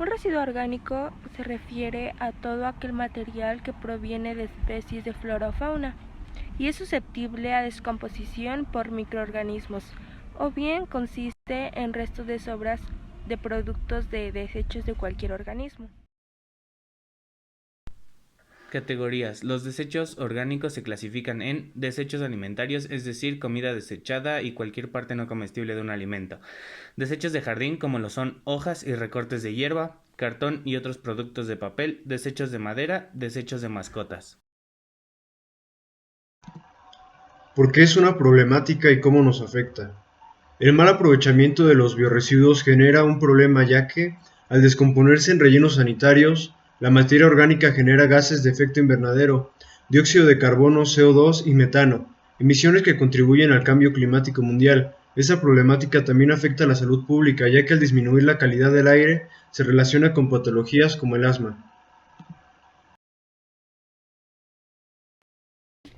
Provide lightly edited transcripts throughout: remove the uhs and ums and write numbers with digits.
Un residuo orgánico se refiere a todo aquel material que proviene de especies de flora o fauna y es susceptible a descomposición por microorganismos, o bien consiste en restos de sobras de productos de desechos de cualquier organismo. Categorías. Los desechos orgánicos se clasifican en desechos alimentarios, es decir, comida desechada y cualquier parte no comestible de un alimento. Desechos de jardín, como lo son hojas y recortes de hierba, cartón y otros productos de papel. Desechos de madera, desechos de mascotas. ¿Por qué es una problemática y cómo nos afecta? El mal aprovechamiento de los biorresiduos genera un problema ya que, al descomponerse en rellenos sanitarios, la materia orgánica genera gases de efecto invernadero, dióxido de carbono, CO2 y metano, emisiones que contribuyen al cambio climático mundial. Esta problemática también afecta a la salud pública, ya que al disminuir la calidad del aire se relaciona con patologías como el asma.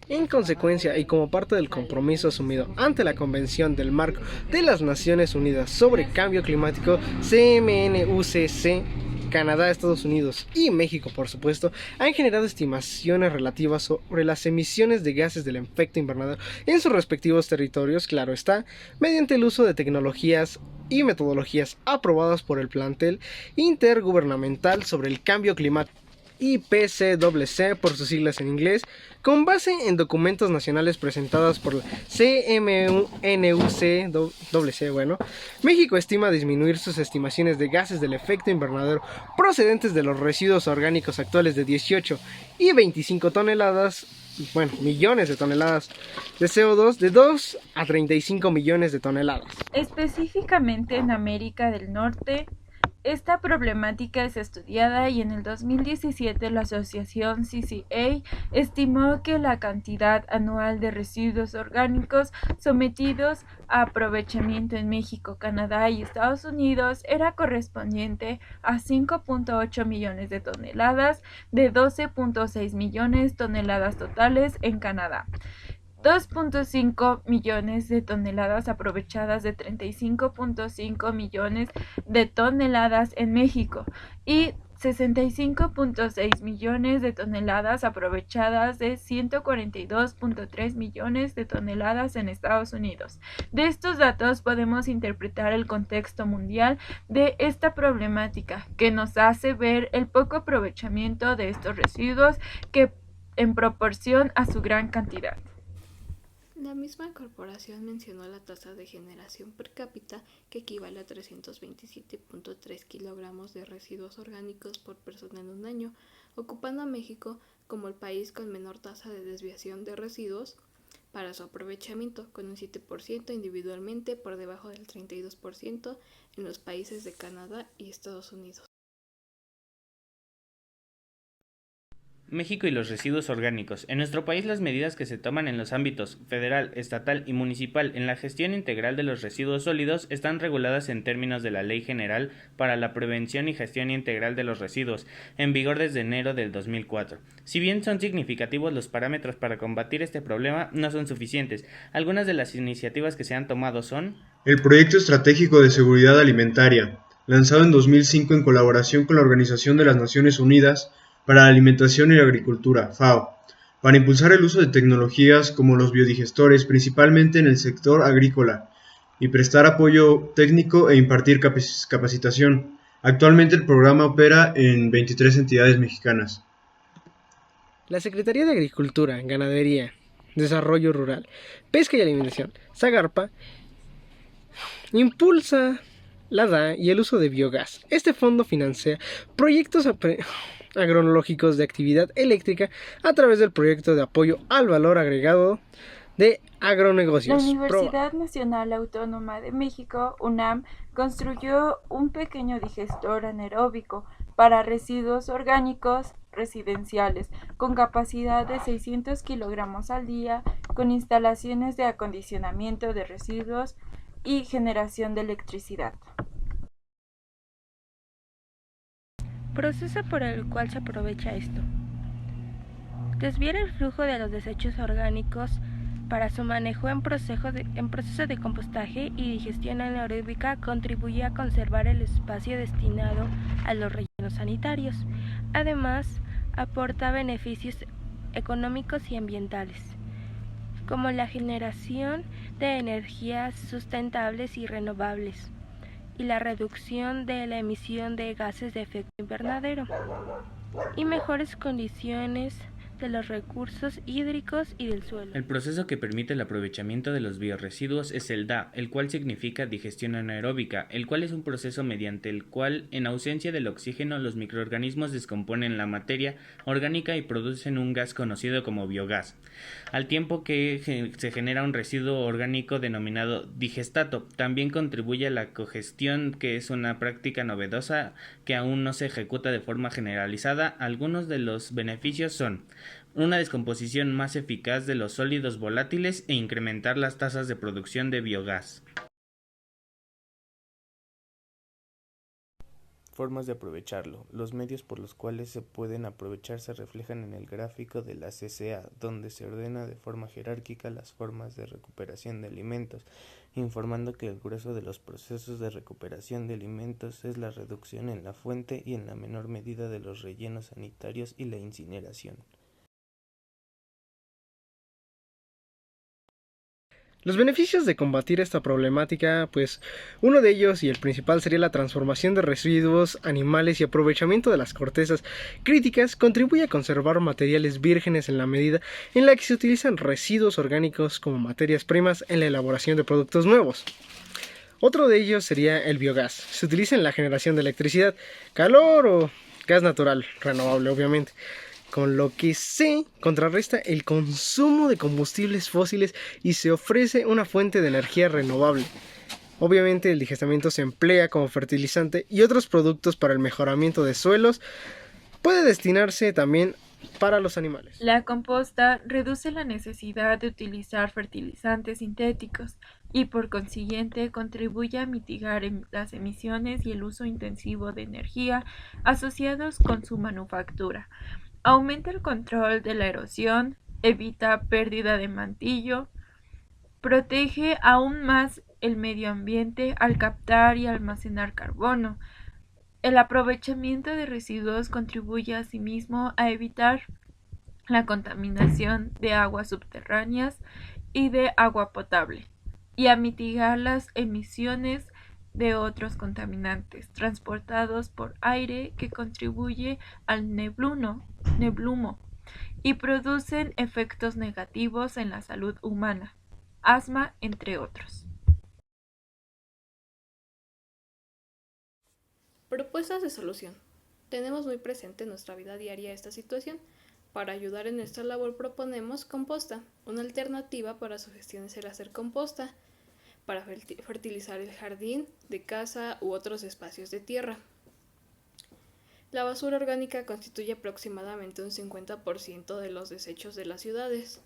En consecuencia, y como parte del compromiso asumido ante la Convención del Marco de las Naciones Unidas sobre Cambio Climático, CMNUCC, Canadá, Estados Unidos y México, por supuesto, han generado estimaciones relativas sobre las emisiones de gases del efecto invernadero en sus respectivos territorios, claro está, mediante el uso de tecnologías y metodologías aprobadas por el Plantel Intergubernamental sobre el Cambio Climático, IPCCC por sus siglas en inglés, con base en documentos nacionales presentados por la CMNUCC. México estima disminuir sus estimaciones de gases del efecto invernadero procedentes de los residuos orgánicos actuales de 18 y 25 millones de toneladas de CO2 de 2 a 35 millones de toneladas. Específicamente en América del Norte, esta problemática es estudiada y en el 2017 la asociación CCA estimó que la cantidad anual de residuos orgánicos sometidos a aprovechamiento en México, Canadá y Estados Unidos era correspondiente a 5.8 millones de toneladas de 12.6 millones de toneladas totales en Canadá. 2.5 millones de toneladas aprovechadas de 35.5 millones de toneladas en México y 65.6 millones de toneladas aprovechadas de 142.3 millones de toneladas en Estados Unidos. De estos datos podemos interpretar el contexto mundial de esta problemática, que nos hace ver el poco aprovechamiento de estos residuos que en proporción a su gran cantidad. La misma corporación mencionó la tasa de generación per cápita, que equivale a 327.3 kilogramos de residuos orgánicos por persona en un año, ocupando a México como el país con menor tasa de desviación de residuos para su aprovechamiento, con un 7% individualmente por debajo del 32% en los países de Canadá y Estados Unidos. México y los residuos orgánicos. En nuestro país, las medidas que se toman en los ámbitos federal, estatal y municipal en la gestión integral de los residuos sólidos están reguladas en términos de la Ley General para la Prevención y Gestión Integral de los Residuos, en vigor desde enero del 2004. Si bien son significativos los parámetros para combatir este problema, no son suficientes. Algunas de las iniciativas que se han tomado son: el Proyecto Estratégico de Seguridad Alimentaria, lanzado en 2005 en colaboración con la Organización de las Naciones Unidas para la Alimentación y la Agricultura, FAO, para impulsar el uso de tecnologías como los biodigestores, principalmente en el sector agrícola, y prestar apoyo técnico e impartir capacitación. Actualmente el programa opera en 23 entidades mexicanas. La Secretaría de Agricultura, Ganadería, Desarrollo Rural, Pesca y Alimentación, SAGARPA, impulsa la DA y el uso de biogás. Este fondo financia proyectos agronológicos de actividad eléctrica a través del proyecto de apoyo al valor agregado de agronegocios. La Universidad Nacional Autónoma de México, UNAM, construyó un pequeño digestor anaeróbico para residuos orgánicos residenciales con capacidad de 600 kilogramos al día, con instalaciones de acondicionamiento de residuos y generación de electricidad. Proceso por el cual se aprovecha esto. Desviar el flujo de los desechos orgánicos para su manejo en proceso de compostaje y digestión anaeróbica contribuye a conservar el espacio destinado a los rellenos sanitarios. Además, aporta beneficios económicos y ambientales, como la generación de energías sustentables y renovables y la reducción de la emisión de gases de efecto invernadero y mejores condiciones de los recursos hídricos y del suelo. El proceso que permite el aprovechamiento de los biorresiduos es el DA, el cual significa digestión anaeróbica, el cual es un proceso mediante el cual, en ausencia del oxígeno, los microorganismos descomponen la materia orgánica y producen un gas conocido como biogás, al tiempo que se genera un residuo orgánico denominado digestato. También contribuye a la cogestión, que es una práctica novedosa que aún no se ejecuta de forma generalizada. Algunos de los beneficios son una descomposición más eficaz de los sólidos volátiles e incrementar las tasas de producción de biogás. Formas de aprovecharlo. Los medios por los cuales se pueden aprovechar se reflejan en el gráfico de la CCA, donde se ordena de forma jerárquica las formas de recuperación de alimentos, informando que el grueso de los procesos de recuperación de alimentos es la reducción en la fuente y en la menor medida de los rellenos sanitarios y la incineración. Los beneficios de combatir esta problemática, pues uno de ellos y el principal sería la transformación de residuos animales y aprovechamiento de las cortezas críticas contribuye a conservar materiales vírgenes en la medida en la que se utilizan residuos orgánicos como materias primas en la elaboración de productos nuevos. Otro de ellos sería el biogás. Se utiliza en la generación de electricidad, calor o gas natural, renovable obviamente, con lo que se contrarresta el consumo de combustibles fósiles y se ofrece una fuente de energía renovable. Obviamente el digestamiento se emplea como fertilizante y otros productos para el mejoramiento de suelos. Puede destinarse también para los animales. La composta reduce la necesidad de utilizar fertilizantes sintéticos y por consiguiente contribuye a mitigar las emisiones y el uso intensivo de energía asociados con su manufactura. Aumenta el control de la erosión, evita pérdida de mantillo, protege aún más el medio ambiente al captar y almacenar carbono. El aprovechamiento de residuos contribuye asimismo a evitar la contaminación de aguas subterráneas y de agua potable y a mitigar las emisiones de otros contaminantes transportados por aire que contribuye al neblumo y producen efectos negativos en la salud humana, asma, entre otros. Propuestas de solución. Tenemos muy presente en nuestra vida diaria esta situación. Para ayudar en esta labor proponemos composta. Una alternativa para su gestión es el hacer composta para fertilizar el jardín de casa u otros espacios de tierra. La basura orgánica constituye aproximadamente un 50% de los desechos de las ciudades,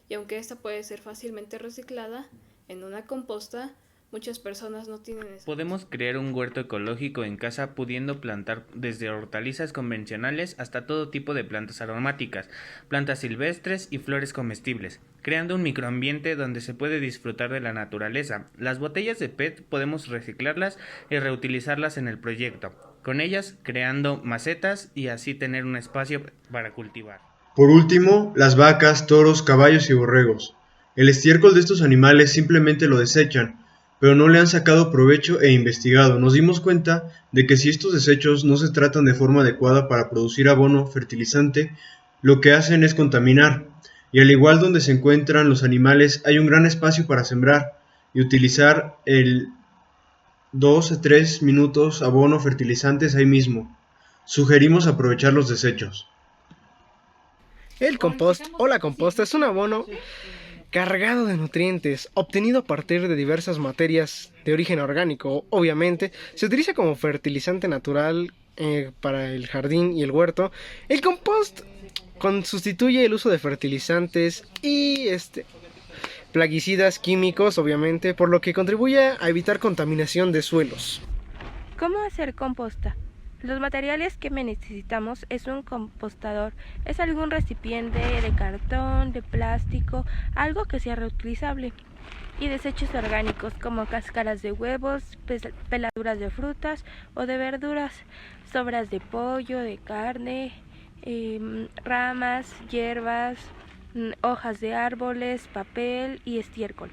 y aunque esta puede ser fácilmente reciclada, en una composta muchas personas no tienen eso. Podemos crear un huerto ecológico en casa pudiendo plantar desde hortalizas convencionales hasta todo tipo de plantas aromáticas, plantas silvestres y flores comestibles, creando un microambiente donde se puede disfrutar de la naturaleza. Las botellas de PET podemos reciclarlas y reutilizarlas en el proyecto, con ellas creando macetas y así tener un espacio para cultivar. Por último, las vacas, toros, caballos y borregos. El estiércol de estos animales simplemente lo desechan, pero no le han sacado provecho e investigado. Nos dimos cuenta de que si estos desechos no se tratan de forma adecuada para producir abono fertilizante, lo que hacen es contaminar, y al igual donde se encuentran los animales hay un gran espacio para sembrar y utilizar el 2 a 3 minutos abono fertilizantes ahí mismo. Sugerimos aprovechar los desechos. El compost o la composta es un abono cargado de nutrientes, obtenido a partir de diversas materias de origen orgánico. Obviamente, se utiliza como fertilizante natural para el jardín y el huerto. El compost sustituye el uso de fertilizantes y plaguicidas químicos, obviamente, por lo que contribuye a evitar contaminación de suelos. ¿Cómo hacer composta? Los materiales que necesitamos es un compostador, es algún recipiente de cartón, de plástico, algo que sea reutilizable. Y desechos orgánicos como cáscaras de huevos, peladuras de frutas o de verduras, sobras de pollo, de carne, ramas, hierbas, hojas de árboles, papel y estiércol.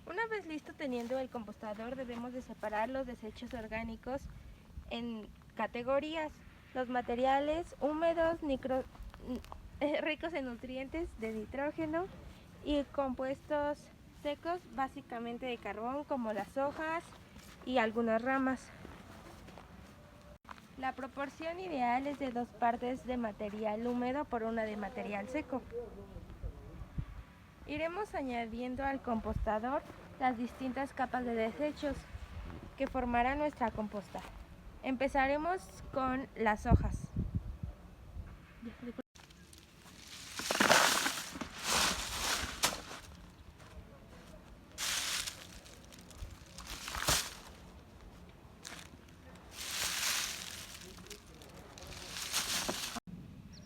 Una vez listo teniendo el compostador, debemos de separar los desechos orgánicos en categorías: los materiales húmedos, ricos en nutrientes de nitrógeno, y compuestos secos, básicamente de carbón, como las hojas y algunas ramas. La proporción ideal es de 2 partes de material húmedo por 1 de material seco. Iremos añadiendo al compostador las distintas capas de desechos que formarán nuestra composta. Empezaremos con las hojas.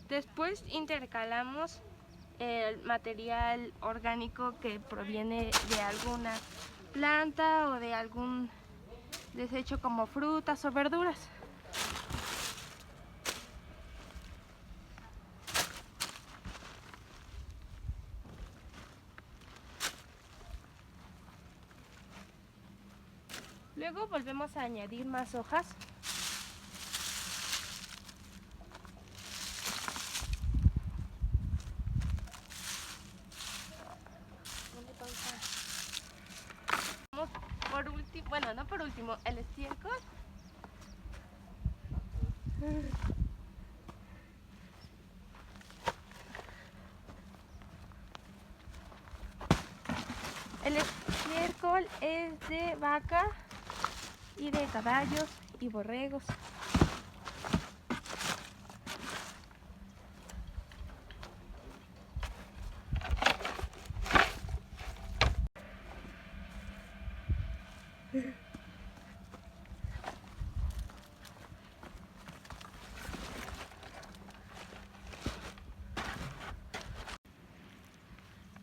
Después intercalamos el material orgánico que proviene de alguna planta o de algún desecho como frutas o verduras. Luego volvemos a añadir más hojas. Por último, bueno, no por último, el estiércol. El estiércol es de vaca y de caballos y borregos.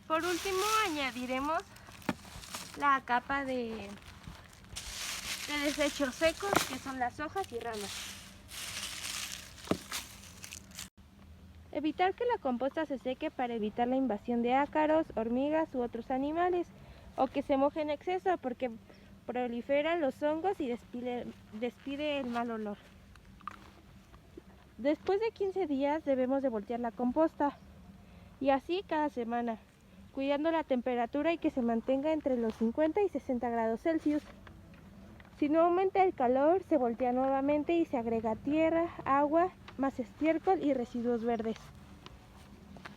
Por último añadiremos la capa de desechos secos, que son las hojas y ramas. Evitar que la composta se seque para evitar la invasión de ácaros, hormigas u otros animales, o que se moje en exceso porque proliferan los hongos y despide el mal olor. Después de 15 días debemos de voltear la composta, y así cada semana, cuidando la temperatura y que se mantenga entre los 50 y 60 grados Celsius. Si no aumenta el calor, se voltea nuevamente y se agrega tierra, agua, más estiércol y residuos verdes.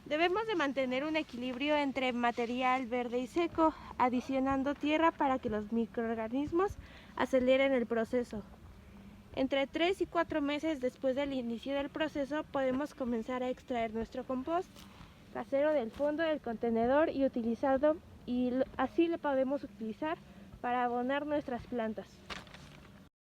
Debemos de mantener un equilibrio entre material verde y seco, adicionando tierra para que los microorganismos aceleren el proceso. Entre 3 y 4 meses después del inicio del proceso podemos comenzar a extraer nuestro compost casero del fondo del contenedor y así lo podemos utilizar para abonar nuestras plantas.